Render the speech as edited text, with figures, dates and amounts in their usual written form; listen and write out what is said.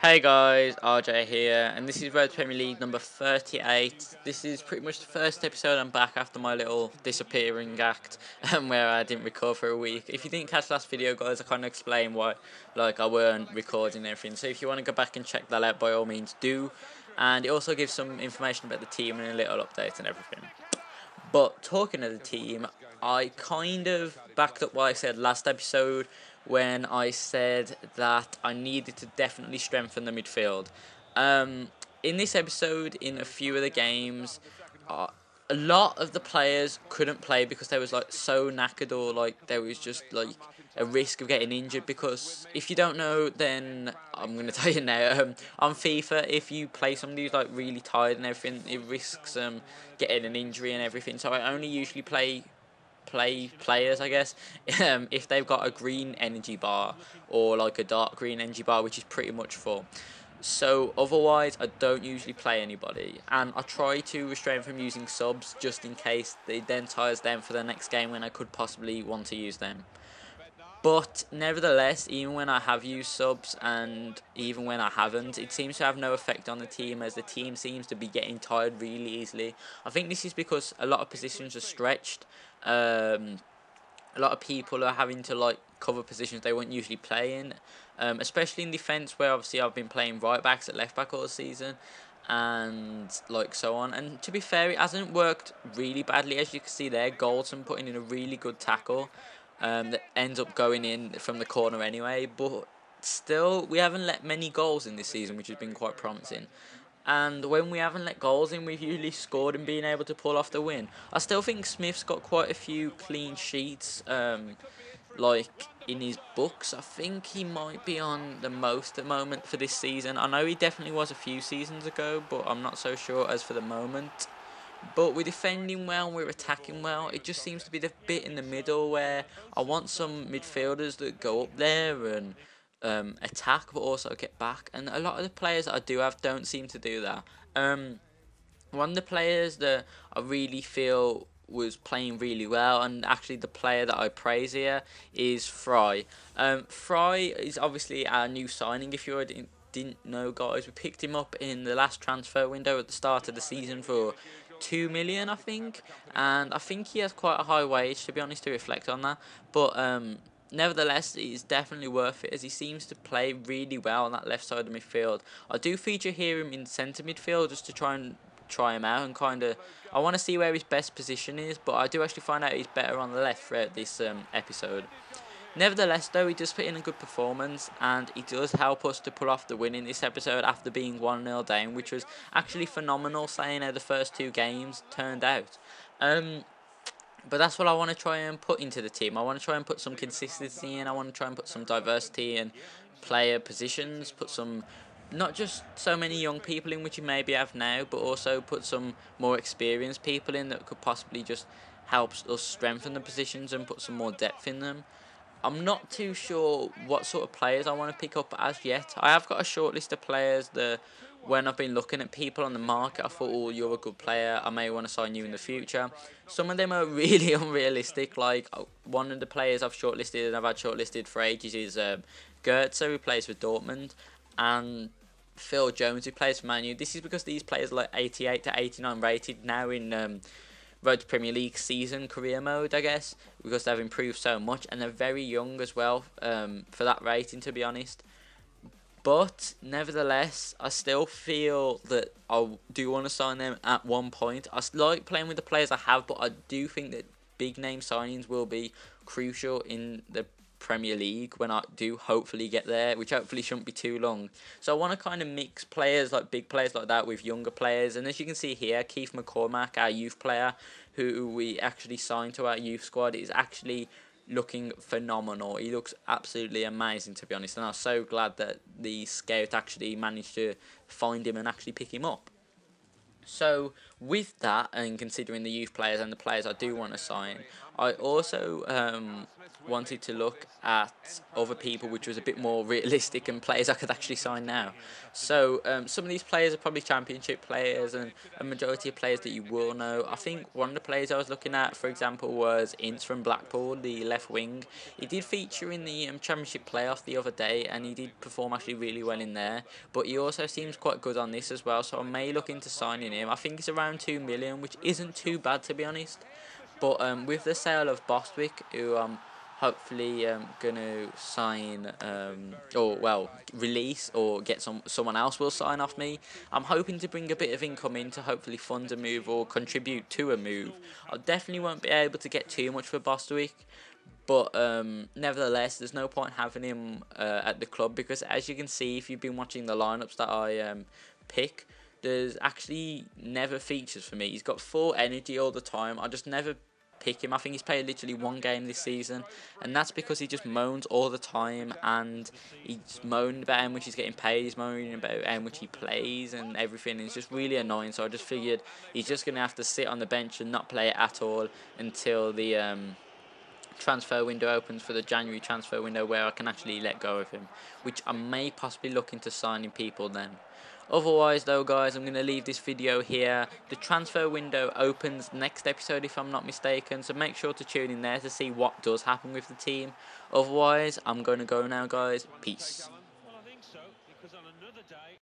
Hey guys, RJ here, and this is Road Premier League number 38. This is pretty much the first episode I'm back after my little disappearing act, where I didn't record for a week. If you didn't catch last video, guys, I kind of explained why, I weren't recording and everything. So if you want to go back and check that out, by all means do. And it also gives some information about the team and a little update and everything. But talking of the team, I kind of backed up what I said last episode when I said that I needed to definitely strengthen the midfield. In this episode, in a few of the games, a lot of the players couldn't play because they was so knackered, or there was just a risk of getting injured. Because if you don't know, then I'm gonna tell you now. On FIFA, if you play somebody who's really tired and everything, it risks getting an injury and everything. So I only usually play players, I guess, if they've got a green energy bar or a dark green energy bar, which is pretty much full. So otherwise, I don't usually play anybody, and I try to restrain from using subs just in case they then tires them for the next game when I could possibly want to use them. But nevertheless, even when I have used subs and even when I haven't, it seems to have no effect on the team, as the team seems to be getting tired really easily. I think this is because a lot of positions are stretched. A lot of people are having to cover positions they won't usually play in, especially in defence, where obviously I've been playing right backs at left back all season, and so on. And to be fair, it hasn't worked really badly, as you can see there. Goldson putting in a really good tackle that ends up going in from the corner anyway, but still we haven't let many goals in this season, which has been quite promising. And when we haven't let goals in, we've usually scored and been able to pull off the win. I still think Smith's got quite a few clean sheets, in his books. I think he might be on the most at the moment for this season. I know he definitely was a few seasons ago, but I'm not so sure as for the moment. But we're defending well and we're attacking well. It just seems to be the bit in the middle where I want some midfielders that go up there and attack but also get back. And a lot of the players that I do have don't seem to do that. One of the players that I really feel was playing really well, and actually the player that I praise here, is Fry. Fry is obviously our new signing. If you already didn't know, guys, we picked him up in the last transfer window at the start of the season for 2 million, I think, and I think he has quite a high wage, to be honest, to reflect on that. But nevertheless, it's definitely worth it, as he seems to play really well on that left side of midfield. I do feature here him in centre midfield just to try him out, and I want to see where his best position is, but I do actually find out he's better on the left throughout this episode. Nevertheless, though, he does put in a good performance, and he does help us to pull off the win in this episode after being 1-0 down, which was actually phenomenal, saying how the first two games turned out. But that's what I want to try and put into the team. I want to try and put some consistency in. I want to try and put some diversity in player positions, put some, not just so many young people in, which you maybe have now, but also put some more experienced people in that could possibly just help us strengthen the positions and put some more depth in them. I'm not too sure what sort of players I want to pick up as yet. I have got a short list of players that, when I've been looking at people on the market, I thought, oh, you're a good player, I may want to sign you in the future. Some of them are really unrealistic. One of the players I've shortlisted and I've had shortlisted for ages is Goetze, who plays for Dortmund, and Phil Jones, who plays for Man U. This is because these players are 88 to 89 rated now in Road to Premier League season career mode, I guess, because they've improved so much, and they're very young as well for that rating, to be honest. But nevertheless, I still feel that I do want to sign them at one point. I like playing with the players I have, but I do think that big name signings will be crucial in the Premier League when I do hopefully get there, which hopefully shouldn't be too long. So I want to kind of mix players, big players like that, with younger players. And as you can see here, Keith McCormack, our youth player, who we actually signed to our youth squad, is actually looking phenomenal. He looks absolutely amazing, to be honest, and I'm so glad that the scout actually managed to find him and actually pick him up. So With that, and considering the youth players and the players I do want to sign, I also wanted to look at other people which was a bit more realistic and players I could actually sign now. So some of these players are probably championship players and a majority of players that you will know. I think one of the players I was looking at, for example, was Ince from Blackpool, the left wing. He did feature in the championship playoff the other day and he did perform actually really well in there, but he also seems quite good on this as well, so I may look into signing him. I think it's around 2 million, which isn't too bad to be honest. But with the sale of Bostwick, who I'm hopefully gonna sign, or well, release or get someone else will sign off me. I'm hoping to bring a bit of income in to hopefully fund a move or contribute to a move. I definitely won't be able to get too much for Bostwick, but nevertheless, there's no point having him at the club because, as you can see, if you've been watching the lineups that I pick, there's actually never features for me. He's got full energy all the time. I just never pick him. I think he's played literally one game this season, and that's because he just moans all the time, and he's moaning about how much he's getting paid, he's moaning about how much he plays and everything, and it's just really annoying. So I just figured he's just going to have to sit on the bench and not play at all until the transfer window opens for the January transfer window, where I can actually let go of him, which I may possibly look into signing people then. Otherwise though guys, I'm going to leave this video here. The transfer window opens next episode if I'm not mistaken, so make sure to tune in there to see what does happen with the team. Otherwise, I'm going to go now guys. Peace.